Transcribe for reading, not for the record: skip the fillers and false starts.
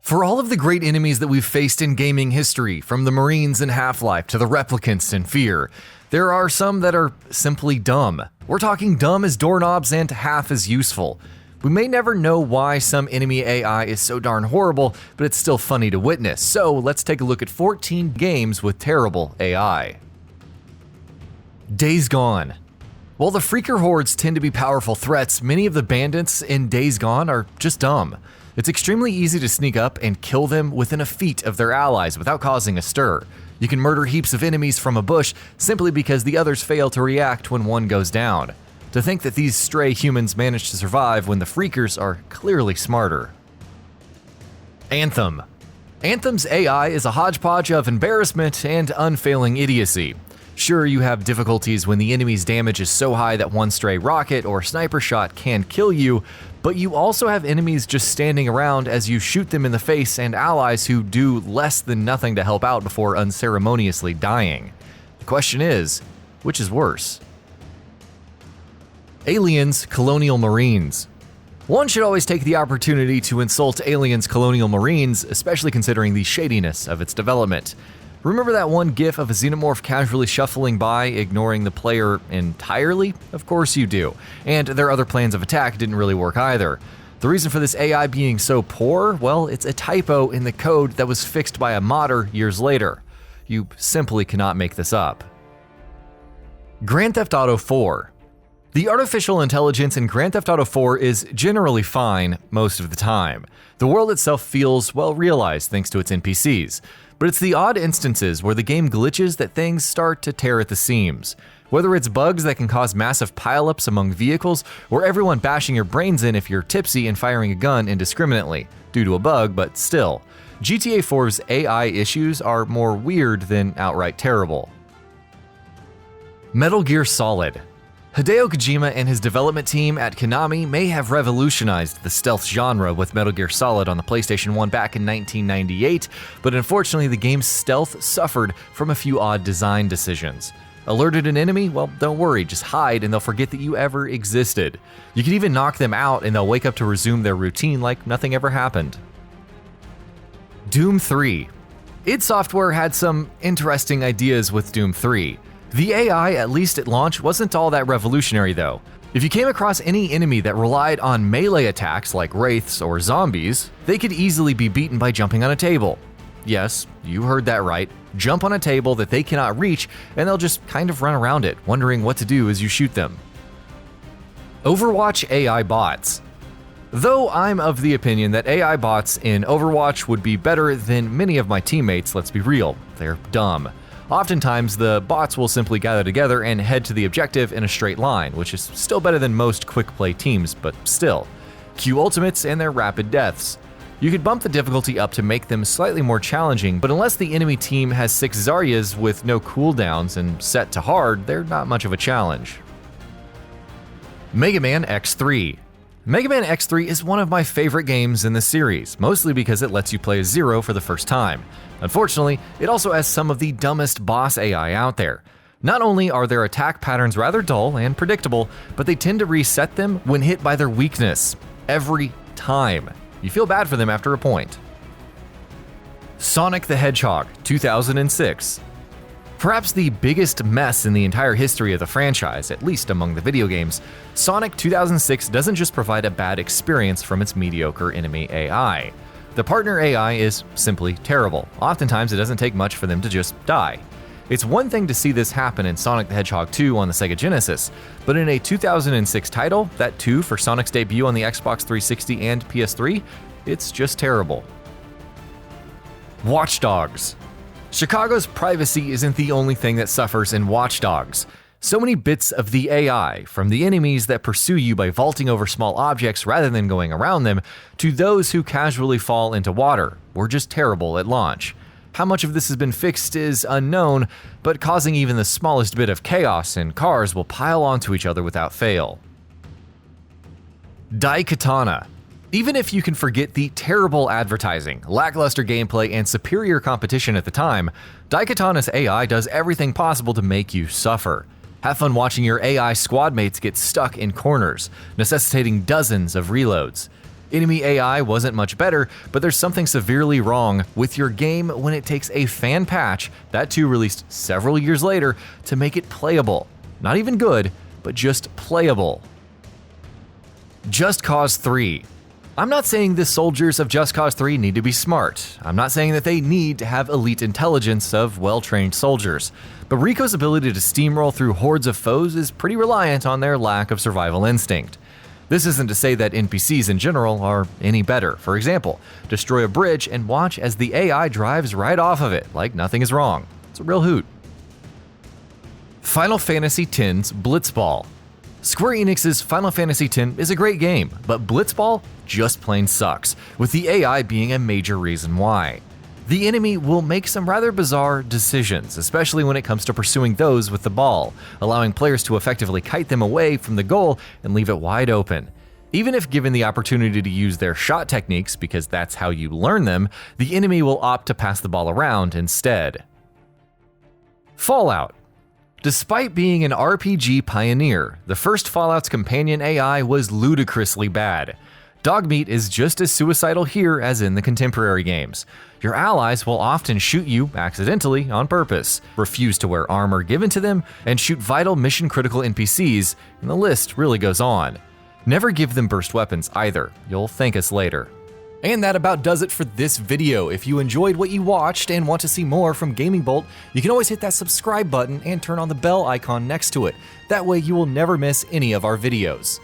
For all of the great enemies that we've faced in gaming history, from the Marines in Half-Life to the Replicants in F.E.A.R, there are some that are simply dumb. We're talking dumb as doorknobs and half as useful. We may never know why some enemy AI is so darn horrible, but it's still funny to witness. So let's take a look at 14 games with terrible AI. Days Gone. While the Freaker hordes tend to be powerful threats, many of the bandits in Days Gone are just dumb. It's extremely easy to sneak up and kill them within a feet of their allies without causing a stir. You can murder heaps of enemies from a bush simply because the others fail to react when one goes down. To think that these stray humans manage to survive when the Freakers are clearly smarter. Anthem. Anthem's AI is a hodgepodge of embarrassment and unfailing idiocy. Sure, you have difficulties when the enemy's damage is so high that one stray rocket or sniper shot can kill you, but you also have enemies just standing around as you shoot them in the face and allies who do less than nothing to help out before unceremoniously dying. The question is, which is worse? Aliens, Colonial Marines. One should always take the opportunity to insult Aliens, Colonial Marines, especially considering the shadiness of its development. Remember that one gif of a xenomorph casually shuffling by, ignoring the player entirely? Of course you do. And their other plans of attack didn't really work either. The reason for this AI being so poor? Well, it's a typo in the code that was fixed by a modder years later. You simply cannot make this up. Grand Theft Auto 4. The artificial intelligence in Grand Theft Auto 4 is generally fine most of the time. The world itself feels well realized thanks to its NPCs, but it's the odd instances where the game glitches that things start to tear at the seams. Whether it's bugs that can cause massive pileups among vehicles, or everyone bashing your brains in if you're tipsy and firing a gun indiscriminately, due to a bug, but still. GTA 4's AI issues are more weird than outright terrible. Metal Gear Solid. Hideo Kojima and his development team at Konami may have revolutionized the stealth genre with Metal Gear Solid on the PlayStation 1 back in 1998, but unfortunately the game's stealth suffered from a few odd design decisions. Alerted an enemy? Well, don't worry, just hide and they'll forget that you ever existed. You can even knock them out and they'll wake up to resume their routine like nothing ever happened. Doom 3. id Software had some interesting ideas with Doom 3. The AI, at least at launch, wasn't all that revolutionary though. If you came across any enemy that relied on melee attacks like wraiths or zombies, they could easily be beaten by jumping on a table. Yes, you heard that right. Jump on a table that they cannot reach and they'll just kind of run around it, wondering what to do as you shoot them. Overwatch AI bots. Though I'm of the opinion that AI bots in Overwatch would be better than many of my teammates, let's be real, they're dumb. Oftentimes, the bots will simply gather together and head to the objective in a straight line, which is still better than most quick play teams, but still. Q ultimates and their rapid deaths. You could bump the difficulty up to make them slightly more challenging, but unless the enemy team has 6 Zaryas with no cooldowns and set to hard, they're not much of a challenge. Mega Man X3. Mega Man X3 is one of my favorite games in the series, mostly because it lets you play as Zero for the first time. Unfortunately, it also has some of the dumbest boss AI out there. Not only are their attack patterns rather dull and predictable, but they tend to reset them when hit by their weakness. Every time. You feel bad for them after a point. Sonic the Hedgehog, 2006. Perhaps the biggest mess in the entire history of the franchise, at least among the video games, Sonic 2006 doesn't just provide a bad experience from its mediocre enemy AI. The partner AI is simply terrible. Oftentimes it doesn't take much for them to just die. It's one thing to see this happen in Sonic the Hedgehog 2 on the Sega Genesis, but in a 2006 title, that too for Sonic's debut on the Xbox 360 and PS3, it's just terrible. Watch Dogs. Chicago's privacy isn't the only thing that suffers in Watch Dogs. So many bits of the AI, from the enemies that pursue you by vaulting over small objects rather than going around them, to those who casually fall into water, were just terrible at launch. How much of this has been fixed is unknown, but causing even the smallest bit of chaos and cars will pile onto each other without fail. DAIKATANA. Even if you can forget the terrible advertising, lackluster gameplay, and superior competition at the time, DAIKATANA's AI does everything possible to make you suffer. Have fun watching your AI squad mates get stuck in corners, necessitating dozens of reloads. Enemy AI wasn't much better, but there's something severely wrong with your game when it takes a fan patch, that too released several years later, to make it playable. Not even good, but just playable. Just Cause 3. I'm not saying the soldiers of Just Cause 3 need to be smart. I'm not saying that they need to have elite intelligence of well-trained soldiers. But Rico's ability to steamroll through hordes of foes is pretty reliant on their lack of survival instinct. This isn't to say that NPCs in general are any better. For example, destroy a bridge and watch as the AI drives right off of it, like nothing is wrong. It's a real hoot. Final Fantasy X's Blitzball. Square Enix's Final Fantasy X is a great game, but Blitzball just plain sucks, with the AI being a major reason why. The enemy will make some rather bizarre decisions, especially when it comes to pursuing those with the ball, allowing players to effectively kite them away from the goal and leave it wide open. Even if given the opportunity to use their shot techniques, because that's how you learn them, the enemy will opt to pass the ball around instead. Fallout. Despite being an RPG pioneer, the first Fallout's companion AI was ludicrously bad. Dogmeat is just as suicidal here as in the contemporary games. Your allies will often shoot you accidentally on purpose, refuse to wear armor given to them, and shoot vital mission-critical NPCs, and the list really goes on. Never give them burst weapons either, you'll thank us later. And that about does it for this video. If you enjoyed what you watched and want to see more from GamingBolt, you can always hit that subscribe button and turn on the bell icon next to it. That way you will never miss any of our videos.